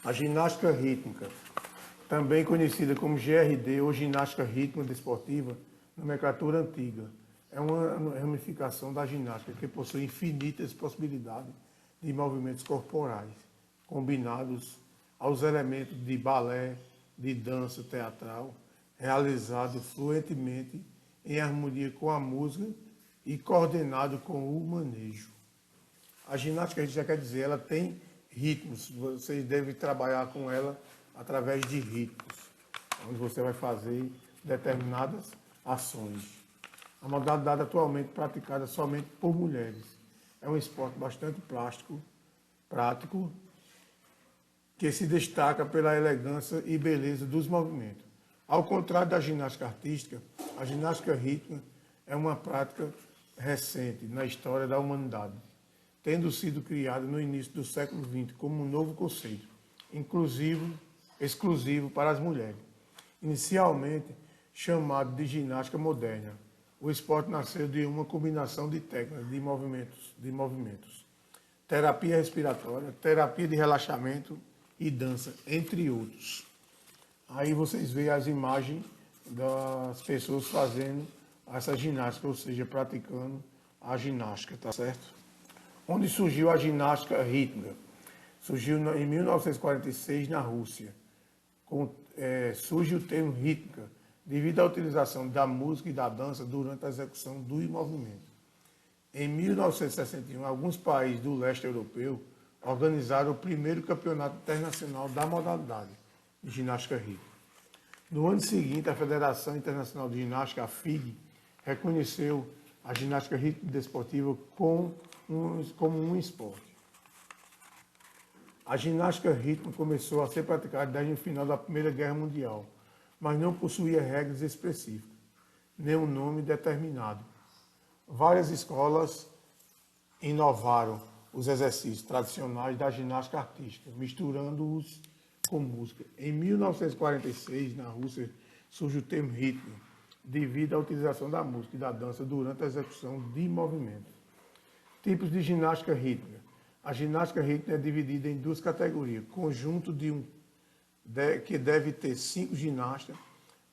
A ginástica rítmica, também conhecida como GRD ou ginástica rítmica desportiva, nomenclatura antiga, é uma ramificação da ginástica que possui infinitas possibilidades de movimentos corporais, combinados aos elementos de balé, de dança teatral, realizado fluentemente em harmonia com a música e coordenado com o manejo. A ginástica, a gente já quer dizer, ela tem ritmos, vocês devem trabalhar com ela através de ritmos, onde você vai fazer determinadas ações. A modalidade atualmente praticada somente por mulheres. É um esporte bastante prático, que se destaca pela elegância e beleza dos movimentos. Ao contrário da ginástica artística, a ginástica rítmica é uma prática recente na história da humanidade, tendo sido criada no início do século XX como um novo conceito, exclusivo para as mulheres. Inicialmente chamado de ginástica moderna, o esporte nasceu de uma combinação de técnicas de movimentos, terapia respiratória, terapia de relaxamento e dança, entre outros. Aí vocês veem as imagens das pessoas fazendo essa ginástica, ou seja, praticando a ginástica, tá certo? Onde surgiu a ginástica rítmica? Surgiu em 1946 na Rússia. Surge o termo rítmica devido à utilização da música e da dança durante a execução do movimento. Em 1961, alguns países do leste europeu organizaram o primeiro campeonato internacional da modalidade de ginástica rítmica. No ano seguinte, a Federação Internacional de Ginástica, a FIG, reconheceu a ginástica rítmica desportiva como um esporte. A ginástica rítmica começou a ser praticada desde o final da Primeira Guerra Mundial, mas não possuía regras específicas, nem um nome determinado. Várias escolas inovaram os exercícios tradicionais da ginástica artística, misturando-os com música. Em 1946, na Rússia, surge o termo rítmica, devido à utilização da música e da dança durante a execução de movimentos. Tipos de ginástica rítmica. A ginástica rítmica é dividida em duas categorias. Conjunto que deve ter 5 ginastas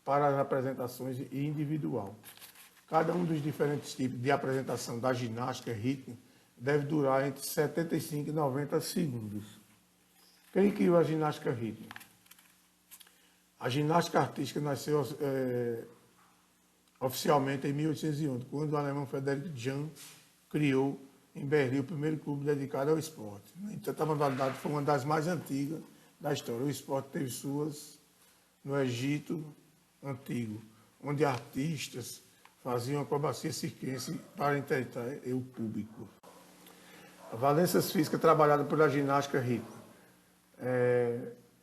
para as apresentações e individual. Cada um dos diferentes tipos de apresentação da ginástica rítmica deve durar entre 75 e 90 segundos. Quem criou a ginástica rítmica? A ginástica artística nasceu oficialmente em 1811, quando o alemão Frederick Jahn criou em Berlim o primeiro clube dedicado ao esporte. Então, a modalidade foi uma das mais antigas da história. O esporte teve suas no Egito Antigo, onde artistas faziam acrobacia circense para entreter o público. As valências físicas trabalhadas pela ginástica rítmica.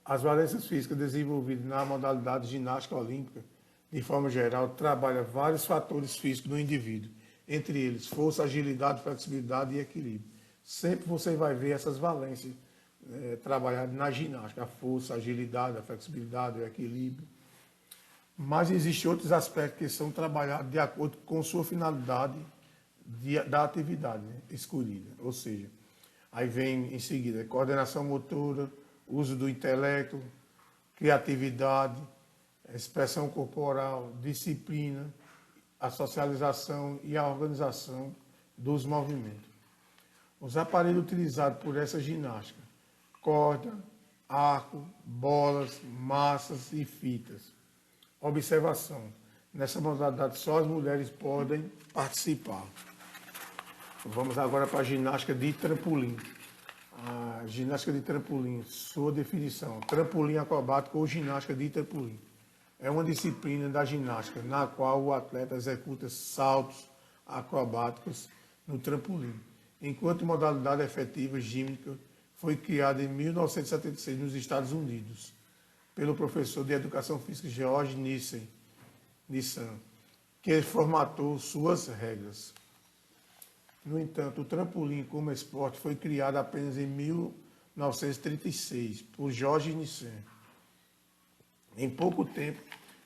As valências físicas desenvolvidas na modalidade ginástica olímpica, de forma geral, trabalham vários fatores físicos do indivíduo, entre eles força, agilidade, flexibilidade e equilíbrio. Sempre você vai ver essas valências trabalhadas na ginástica, a força, a agilidade, a flexibilidade, o equilíbrio. Mas existem outros aspectos que são trabalhados de acordo com sua finalidade da atividade escolhida. Ou seja, aí vem em seguida coordenação motora, uso do intelecto, criatividade, expressão corporal, disciplina, a socialização e a organização dos movimentos. Os aparelhos utilizados por essa ginástica: corda, arco, bolas, massas e fitas. Observação: nessa modalidade só as mulheres podem participar. Vamos agora para a ginástica de trampolim. A ginástica de trampolim, sua definição: trampolim acrobático ou ginástica de trampolim. É uma disciplina da ginástica na qual o atleta executa saltos acrobáticos no trampolim. Enquanto modalidade efetiva gímica, foi criada em 1976 nos Estados Unidos pelo professor de Educação Física George Nissan, que formatou suas regras. No entanto, o trampolim como esporte foi criado apenas em 1936 por George Nissan. Em pouco tempo,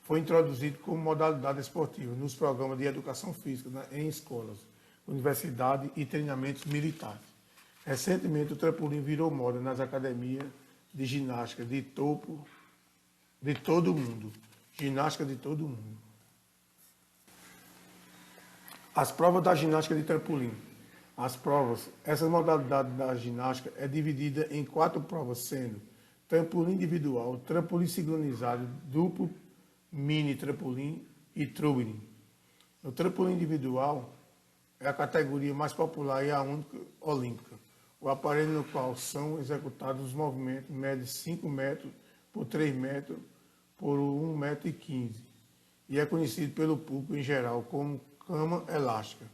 foi introduzido como modalidade esportiva nos programas de educação física em escolas, universidades e treinamentos militares. Recentemente, o trampolim virou moda nas academias de ginástica de topo de todo o mundo. Ginástica de todo o mundo. As provas da ginástica de trampolim. Essa modalidade da ginástica é dividida em 4 provas, sendo trampolim individual, trampolim sincronizado, duplo, mini trampolim e throwing. No trampolim individual é a categoria mais popular e a única olímpica. O aparelho no qual são executados os movimentos mede 5 metros por 3 metros por 1,15 metro e é conhecido pelo público em geral como cama elástica.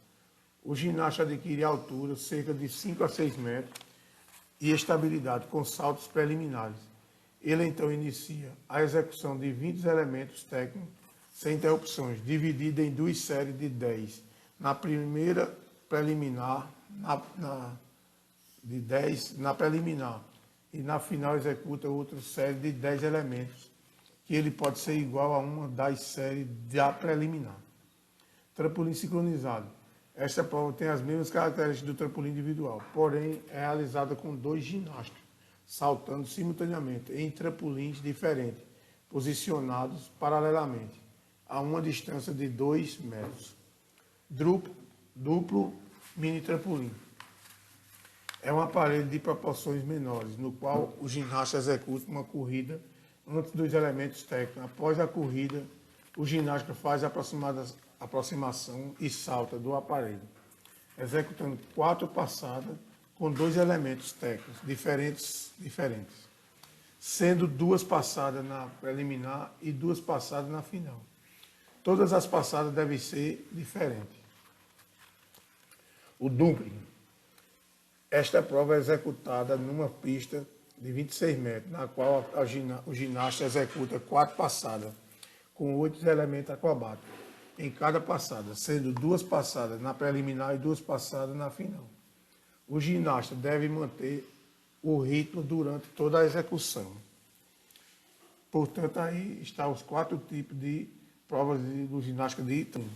O ginasta adquire altura cerca de 5 a 6 metros e estabilidade com saltos preliminares. Ele então inicia a execução de 20 elementos técnicos sem interrupções, dividida em 2 séries de 10. Na primeira preliminar, de 10 na preliminar, e na final executa outra série de 10 elementos, que ele pode ser igual a uma das séries da preliminar. Trampolim sincronizado. Esta prova tem as mesmas características do trampolim individual, porém é realizada com 2 ginastas, saltando simultaneamente em trampolins diferentes, posicionados paralelamente, a uma distância de 2 metros. Duplo mini trampolim. É um aparelho de proporções menores, no qual o ginasta executa uma corrida antes dos elementos técnicos. Após a corrida, o ginasta faz a aproximação e salta do aparelho, executando 4 passadas com 2 elementos técnicos diferentes, sendo 2 passadas na preliminar e 2 passadas na final. Todas as passadas devem ser diferentes. O dumpling. Esta prova é executada numa pista de 26 metros, na qual o ginasta executa 4 passadas, com 8 elementos acrobáticos em cada passada, sendo 2 passadas na preliminar e 2 passadas na final. O ginasta deve manter o ritmo durante toda a execução. Portanto, aí estão os 4 tipos de provas de ginástica de trampolim.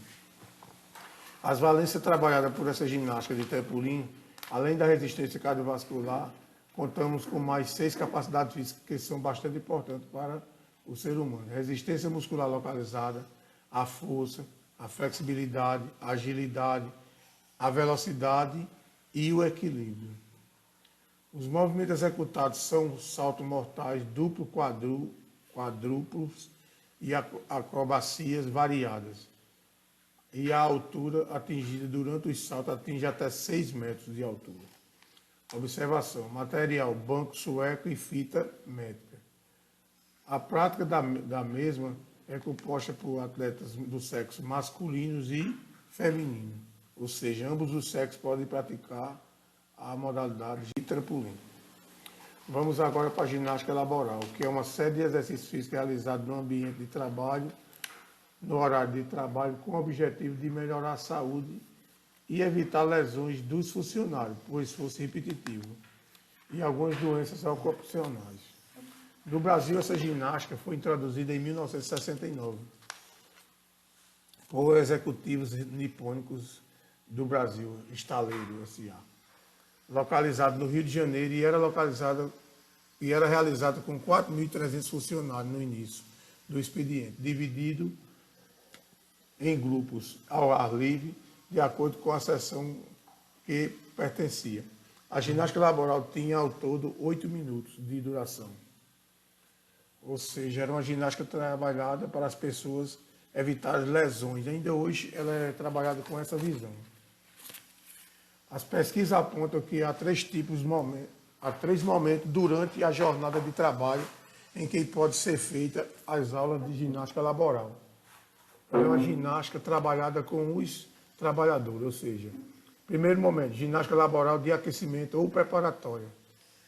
As valências trabalhadas por essa ginástica de trampolim, além da resistência cardiovascular, contamos com mais 6 capacidades físicas que são bastante importantes para o ser humano. Resistência muscular localizada, a força, a flexibilidade, a agilidade, a velocidade e o equilíbrio. Os movimentos executados são saltos mortais, duplo, quadrúplos e acrobacias variadas. E a altura atingida durante os saltos atinge até 6 metros de altura. Observação: material, banco sueco e fita métrica. A prática da mesma é composta por atletas do sexo masculino e feminino, ou seja, ambos os sexos podem praticar a modalidade de trampolim. Vamos agora para a ginástica laboral, que é uma série de exercícios físicos realizados no ambiente de trabalho, no horário de trabalho, com o objetivo de melhorar a saúde e evitar lesões dos funcionários por esforço repetitivo e algumas doenças ocupacionais. No Brasil, essa ginástica foi introduzida em 1969 por executivos nipônicos do Brasil, Estaleiro S.A., localizado no Rio de Janeiro, e era realizada com 4.300 funcionários no início do expediente, dividido em grupos ao ar livre, de acordo com a seção que pertencia. A ginástica laboral tinha ao todo 8 minutos de duração. Ou seja, era uma ginástica trabalhada para as pessoas evitarem lesões. Ainda hoje ela é trabalhada com essa visão. As pesquisas apontam que há 3 momentos durante a jornada de trabalho em que pode ser feita as aulas de ginástica laboral. É uma ginástica trabalhada com os trabalhadores, ou seja, primeiro momento, ginástica laboral de aquecimento ou preparatória.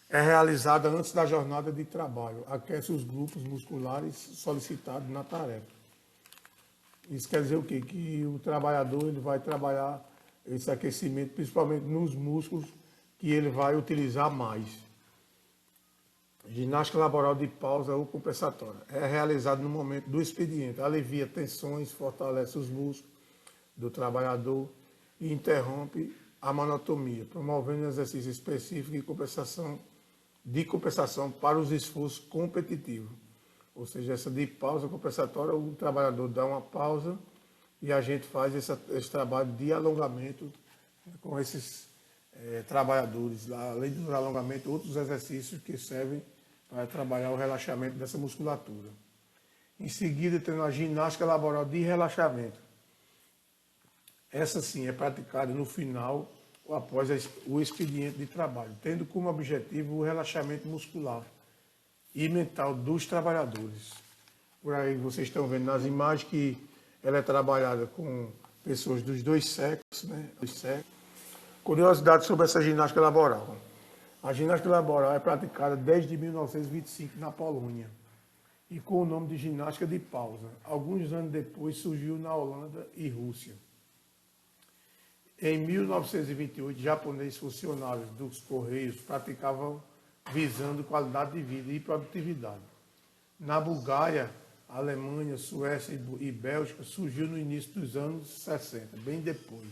É realizada antes da jornada de trabalho, aquece os grupos musculares solicitados na tarefa. Isso quer dizer o quê? Que o trabalhador ele vai trabalhar esse aquecimento, principalmente nos músculos que ele vai utilizar mais. Ginástica laboral de pausa ou compensatória. É realizada no momento do expediente, alivia tensões, fortalece os músculos do trabalhador e interrompe a monotonia, promovendo exercício específico e compensação de compensação para os esforços competitivos. Ou seja, essa de pausa compensatória, o trabalhador dá uma pausa e a gente faz esse trabalho de alongamento com esses trabalhadores. Além do alongamento, outros exercícios que servem para trabalhar o relaxamento dessa musculatura. Em seguida, temos a ginástica laboral de relaxamento. Essa sim é praticada no final ou após o expediente de trabalho, tendo como objetivo o relaxamento muscular e mental dos trabalhadores. Por aí vocês estão vendo nas imagens que ela é trabalhada com pessoas dos dois sexos, né? Curiosidade sobre essa ginástica laboral. A ginástica laboral é praticada desde 1925 na Polônia e com o nome de ginástica de pausa. Alguns anos depois surgiu na Holanda e Rússia. Em 1928, japoneses funcionários dos Correios praticavam visando qualidade de vida e produtividade. Na Bulgária, Alemanha, Suécia e Bélgica surgiu no início dos anos 60, bem depois.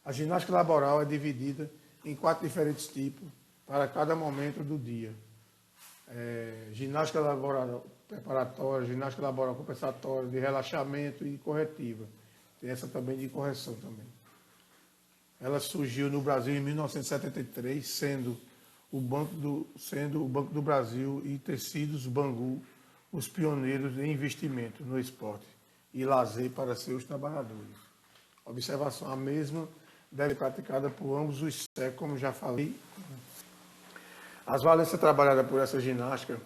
A ginástica laboral é dividida em 4 diferentes tipos para cada momento do dia. Ginástica laboral preparatória, ginástica laboral compensatória, de relaxamento e corretiva. Tem essa também de correção também. Ela surgiu no Brasil em 1973, sendo o Banco do Brasil e Tecidos Bangu os pioneiros em investimento no esporte e lazer para seus trabalhadores. Observação: a mesma deve ser praticada por ambos os sexos, como já falei. As valências trabalhadas por essa ginástica,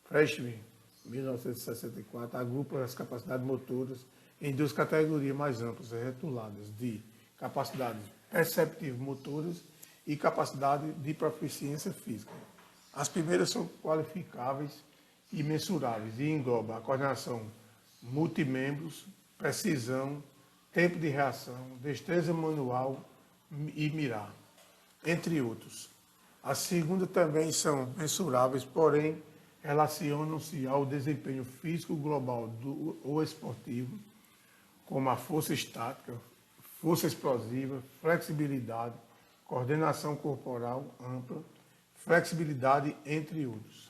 Freshman, 1964, agrupa as capacidades motoras em 2 categorias mais amplas, rotuladas de capacidades perceptivo-motoras e capacidade de proficiência física. As primeiras são qualificáveis e mensuráveis e englobam a coordenação multimembros, precisão, tempo de reação, destreza manual e mirar, entre outros. As segundas também são mensuráveis, porém relacionam-se ao desempenho físico global ou esportivo, como a força estática, força explosiva, flexibilidade, coordenação corporal ampla, flexibilidade, entre outros.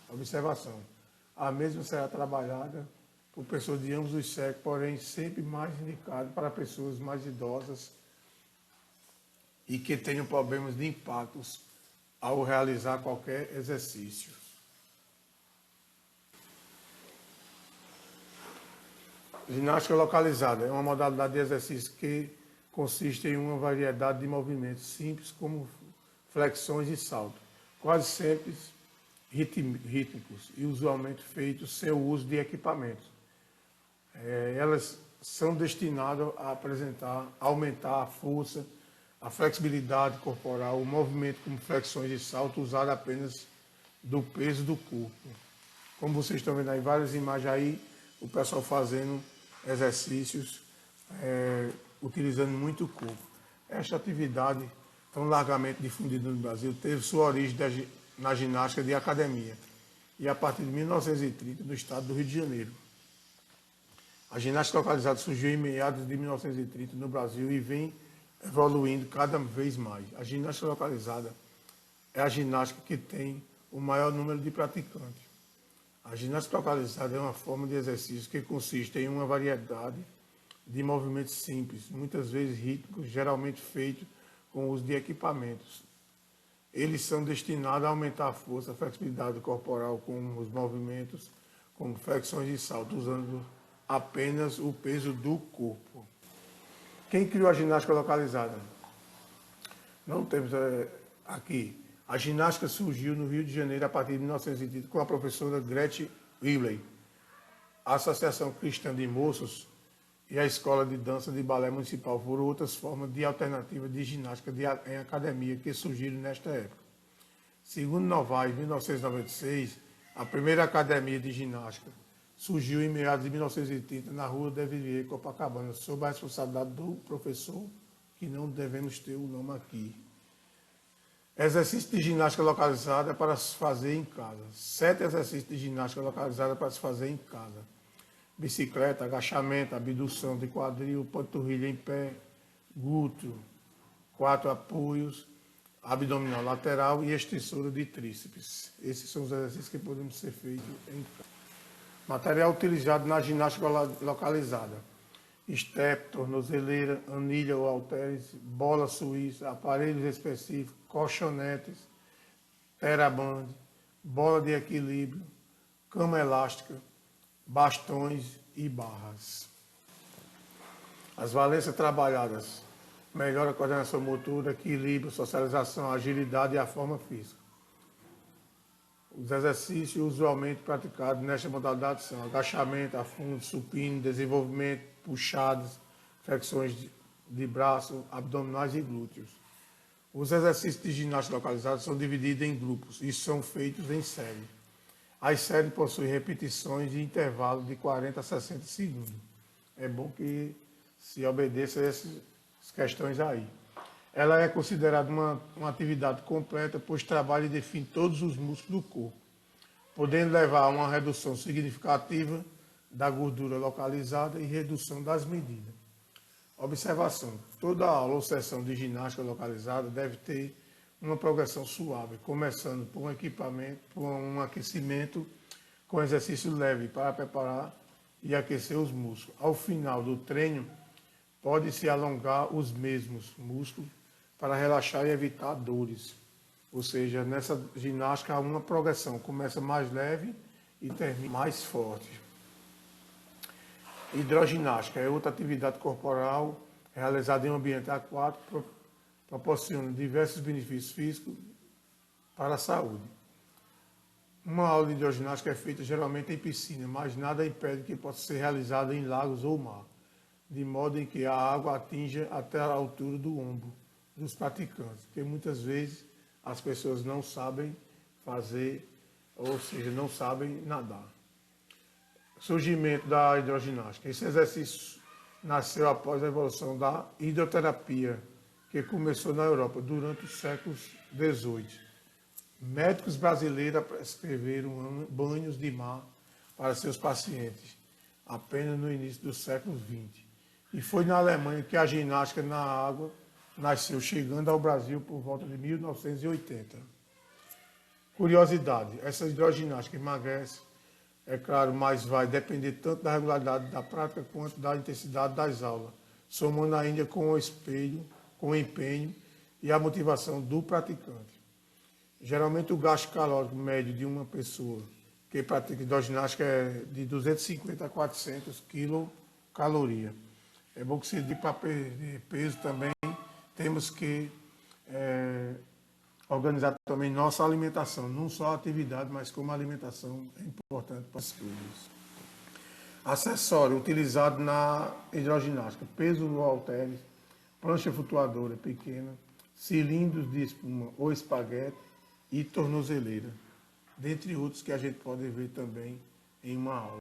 Observação: a mesma será trabalhada por pessoas de ambos os sexos, porém sempre mais indicada para pessoas mais idosas e que tenham problemas de impactos ao realizar qualquer exercício. Ginástica localizada é uma modalidade de exercício que consiste em uma variedade de movimentos simples, como flexões e saltos, quase sempre rítmicos e usualmente feitos sem o uso de equipamentos. Elas são destinadas a aumentar a força, a flexibilidade corporal, o movimento como flexões e saltos usado apenas do peso do corpo. Como vocês estão vendo aí, várias imagens aí, o pessoal fazendo exercícios, utilizando muito o corpo. Esta atividade, tão largamente difundida no Brasil, teve sua origem na ginástica de academia e a partir de 1930 no estado do Rio de Janeiro. A ginástica localizada surgiu em meados de 1930 no Brasil e vem evoluindo cada vez mais. A ginástica localizada é a ginástica que tem o maior número de praticantes. A ginástica localizada é uma forma de exercício que consiste em uma variedade de movimentos simples, muitas vezes rítmicos, geralmente feitos com o uso de equipamentos. Eles são destinados a aumentar a força, a flexibilidade corporal com os movimentos, como flexões e saltos, usando apenas o peso do corpo. Quem criou a ginástica localizada? Não temos aqui. A ginástica surgiu no Rio de Janeiro a partir de 1930 com a professora Gretchen Whibley. A Associação Cristã de Moços e a Escola de Dança de Balé Municipal foram outras formas de alternativa de ginástica em academia que surgiram nesta época. Segundo Novaes, em 1996, a primeira academia de ginástica surgiu em meados de 1930 na rua de Vivier, Copacabana, sob a responsabilidade do professor, que não devemos ter o nome aqui. Exercício de ginástica localizada para se fazer em casa. 7 exercícios de ginástica localizada para se fazer em casa. Bicicleta, agachamento, abdução de quadril, panturrilha em pé, glúteo, 4 apoios, abdominal lateral e extensora de tríceps. Esses são os exercícios que podemos ser feitos em casa. Material utilizado na ginástica localizada: step, tornozeleira, anilha ou halteres, bola suíça, aparelhos específicos, colchonetes, teraband, bola de equilíbrio, cama elástica, bastões e barras. As valências trabalhadas: melhora a coordenação motora, equilíbrio, socialização, agilidade e a forma física. Os exercícios usualmente praticados nesta modalidade são agachamento, afundo, supino, desenvolvimento, puxadas, flexões de braço, abdominais e glúteos. Os exercícios de ginástica localizada são divididos em grupos e são feitos em série. As séries possuem repetições de intervalo de 40 a 60 segundos. É bom que se obedeça a essas questões aí. Ela é considerada uma atividade completa, pois trabalha e define todos os músculos do corpo, podendo levar a uma redução significativa da gordura localizada e redução das medidas. Observação: toda aula ou sessão de ginástica localizada deve ter uma progressão suave, começando por um equipamento, por um aquecimento com exercício leve para preparar e aquecer os músculos. Ao final do treino, pode-se alongar os mesmos músculos para relaxar e evitar dores. Ou seja, nessa ginástica há uma progressão, começa mais leve e termina mais forte. Hidroginástica é outra atividade corporal realizada em um ambiente aquático, proporciona diversos benefícios físicos para a saúde. Uma aula de hidroginástica é feita geralmente em piscina, mas nada impede que possa ser realizada em lagos ou mar, de modo em que a água atinja até a altura do ombro dos praticantes, porque muitas vezes as pessoas não sabem fazer, ou seja, não sabem nadar. Surgimento da hidroginástica. Esse exercício nasceu após a evolução da hidroterapia, que começou na Europa durante os séculos XVIII. Médicos brasileiros prescreveram banhos de mar para seus pacientes apenas no início do século XX. E foi na Alemanha que a ginástica na água nasceu, chegando ao Brasil por volta de 1980. Curiosidade: essa hidroginástica emagrece, é claro, mas vai depender tanto da regularidade da prática quanto da intensidade das aulas, somando ainda com o empenho e a motivação do praticante. Geralmente o gasto calórico médio de uma pessoa que pratica hidroginástica é de 250 a 400 quilocalorias. É bom que se diga, para perder peso também temos que organizar também nossa alimentação, não só a atividade, mas como a alimentação é importante para as coisas. Acessório utilizado na hidroginástica: peso no halteres, prancha flutuadora pequena, cilindros de espuma ou espaguete e tornozeleira, dentre outros que a gente pode ver também em uma aula.